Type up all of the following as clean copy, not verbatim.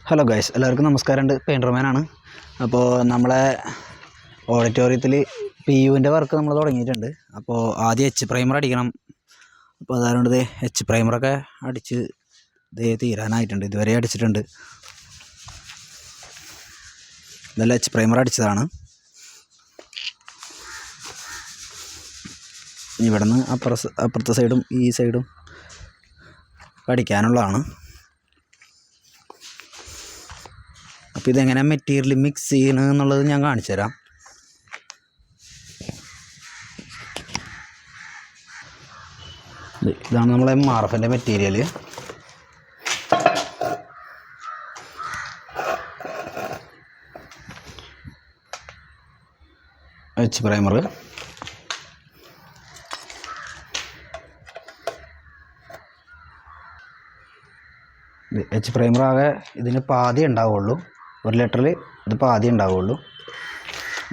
Hello guys, എല്ലാവർക്കും നമസ്കാരമുണ്ട്. പെയിൻറ്റർമാനാണ്. അപ്പോൾ നമ്മളെ ഓഡിറ്റോറിയത്തിൽ PU-ൻ്റെ വർക്ക് നമ്മൾ തുടങ്ങിയിട്ടുണ്ട്. അപ്പോൾ ആദ്യം എച്ച് പ്രൈമർ അടിക്കണം. അപ്പോൾ അതുകൊണ്ട് എച്ച് പ്രൈമറൊക്കെ അടിച്ച് തീരാനായിട്ടുണ്ട്. ഇതുവരെ അടിച്ചിട്ടുണ്ട്. ഇതെല്ലാം എച്ച് പ്രൈമർ അടിച്ചതാണ്. ഇവിടെ നിന്ന് അപ്പുറത്തെ സൈഡും ഈ സൈഡും അടിക്കാനുള്ളതാണ്. അപ്പോൾ ഇതെങ്ങനെ മെറ്റീരിയൽ മിക്സ് ചെയ്യണം എന്നുള്ളത് ഞാൻ കാണിച്ചു തരാം. ഇതാണ് നമ്മളെ MRF-ൻ്റെ material. H primer, H primer ആകെ ഇതിന് പാതി ഉണ്ടാവുള്ളൂ. 1 ലിറ്ററിൽ ഇത് പാതി ഉണ്ടാവുള്ളൂ.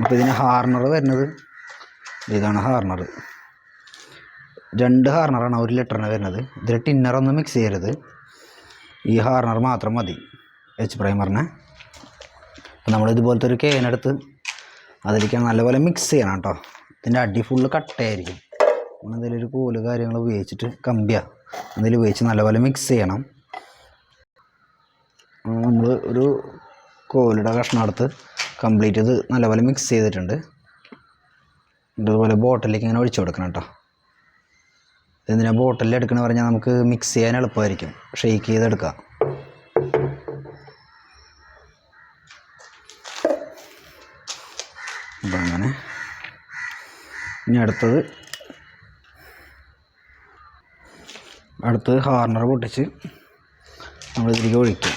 അപ്പോൾ ഇതിന് ഹാർണർ വരുന്നത് ഇതാണ്. ഹാർണർ 2 ഹാർണറാണ് 1 ലിറ്ററിന് വരുന്നത്. ഇതിൽ ടിന്നറൊന്നും മിക്സ് ചെയ്യരുത്. ഈ ഹാർണർ മാത്രം മതി എച്ച് പ്രൈമറിന്. അപ്പോൾ നമ്മളിതുപോലത്തെ ഒരു കേനെടുത്ത് അതിലേക്ക് നല്ലപോലെ മിക്സ് ചെയ്യണം കേട്ടോ. ഇതിൻ്റെ അടി ഫുള്ള് കട്ടയായിരിക്കും. നമ്മളെന്തെങ്കിലും ഒരു കോല് കാര്യങ്ങൾ ഉപയോഗിച്ചിട്ട് കമ്പിയാണ് എന്തെങ്കിലും ഉപയോഗിച്ച് നല്ലപോലെ മിക്സ് ചെയ്യണം. നമ്മൾ ഒരു കോലിയുടെ കഷ്ണം എടുത്ത് കംപ്ലീറ്റ് ഇത് നല്ലപോലെ മിക്സ് ചെയ്തിട്ടുണ്ട്. ഇതുപോലെ ബോട്ടിലേക്ക് ഇങ്ങനെ ഒഴിച്ചു കൊടുക്കണം കേട്ടോ. എന്തിനാ ബോട്ടിൽ എടുക്കണമെന്ന് പറഞ്ഞാൽ നമുക്ക് മിക്സ് ചെയ്യാൻ എളുപ്പമായിരിക്കും. ഷെയ്ക്ക് ചെയ്തെടുക്കാം. അപ്പം അങ്ങനെ ഇനി അടുത്തത് ഹാർണർ പൊട്ടിച്ച് നമ്മളിതിലേക്ക് ഒഴിക്കും.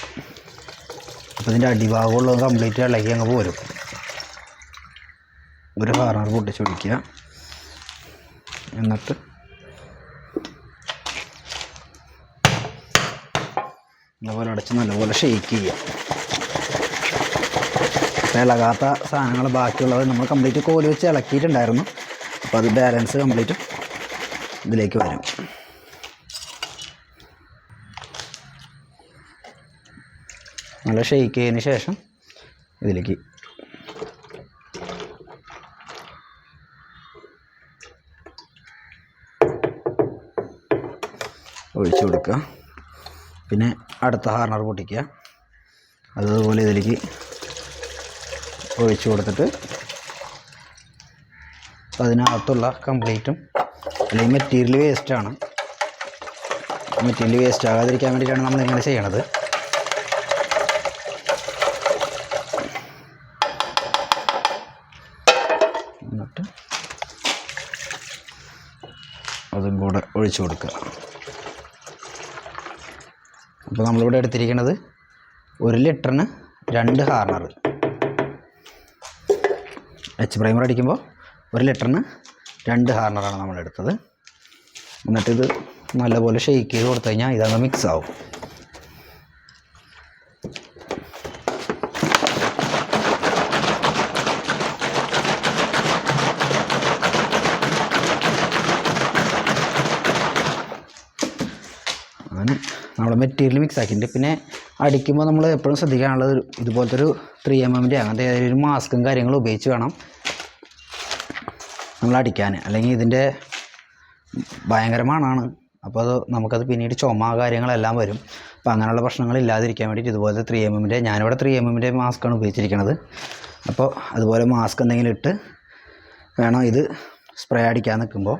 അപ്പോൾ ഇതിൻ്റെ അടിഭാഗമുള്ളത് കംപ്ലീറ്റ് ഇളകി അങ്ങ് പോരും. ഒരു ഹാർണർ പൊട്ടിച്ചൊഴിക്കുക. എന്നിട്ട് നല്ലപോലെ അടച്ച് നല്ലപോലെ ഷെയ്ക്ക് ചെയ്യുക. അപ്പോൾ ഇളകാത്ത സാധനങ്ങൾ ബാക്കിയുള്ളത് നമ്മൾ കംപ്ലീറ്റ് കോല് വെച്ച് ഇളക്കിയിട്ടുണ്ടായിരുന്നു. അപ്പോൾ അത് ബാലൻസ് കംപ്ലീറ്റ് ഇതിലേക്ക് വരും. നല്ല ഷെയ്ക്ക് ചെയ്തതിന് ശേഷം ഇതിലേക്ക് ഒഴിച്ചു കൊടുക്കുക. പിന്നെ അടുത്ത ഹാർണർ പൊട്ടിക്കുക. അതുപോലെ ഇതിലേക്ക് ഒഴിച്ചു കൊടുത്തിട്ട് അതിനകത്തുള്ള കംപ്ലീറ്റും അല്ലെങ്കിൽ മെറ്റീരിയൽ വേസ്റ്റാണ്. മെറ്റീരിയൽ വേസ്റ്റ് ആകാതിരിക്കാൻ വേണ്ടിയിട്ടാണ് നമ്മളിങ്ങനെ ചെയ്യണത്. എന്നിട്ട് അതും കൂടെ ഒഴിച്ചു കൊടുക്കുക. അപ്പോൾ നമ്മളിവിടെ എടുത്തിരിക്കുന്നത് 1 ലിറ്ററിന് 2 ഹാർണർ. എച്ച് പ്രൈമർ അടിക്കുമ്പോൾ 1 ലിറ്ററിന് 2 ഹാർണറാണ് നമ്മളെടുത്തത്. എന്നിട്ടിത് നല്ലപോലെ ഷെയ്ക്ക് ചെയ്ത് കൊടുത്തു കഴിഞ്ഞാൽ ഇതങ്ങ് മിക്സ് ആവും. അങ്ങനെ നമ്മുടെ മെറ്റീരിയൽ മിക്സ് ആക്കിയിട്ടുണ്ട്. പിന്നെ അടിക്കുമ്പോൾ നമ്മൾ എപ്പോഴും ശ്രദ്ധിക്കാനുള്ളത് ഇതുപോലത്തെ ഒരു 3mm അങ്ങനത്തെ ഒരു മാസ്കും കാര്യങ്ങളും ഉപയോഗിച്ച് വേണം നമ്മൾ അടിക്കാൻ. അല്ലെങ്കിൽ ഇതിൻ്റെ ഭയങ്കരമാണ്. അപ്പോൾ നമുക്കത് പിന്നീട് ചുമ കാര്യങ്ങളെല്ലാം വരും. അപ്പോൾ അങ്ങനെയുള്ള പ്രശ്നങ്ങൾ ഇല്ലാതിരിക്കാൻ വേണ്ടിയിട്ട് ഇതുപോലത്തെ 3mm ഞാനിവിടെ 3mm മാസ്കാണ് ഉപയോഗിച്ചിരിക്കുന്നത്. അപ്പോൾ അതുപോലെ മാസ്ക് എന്തെങ്കിലും ഇട്ട് വേണം ഇത് സ്പ്രേ അടിക്കാൻ നിൽക്കുമ്പോൾ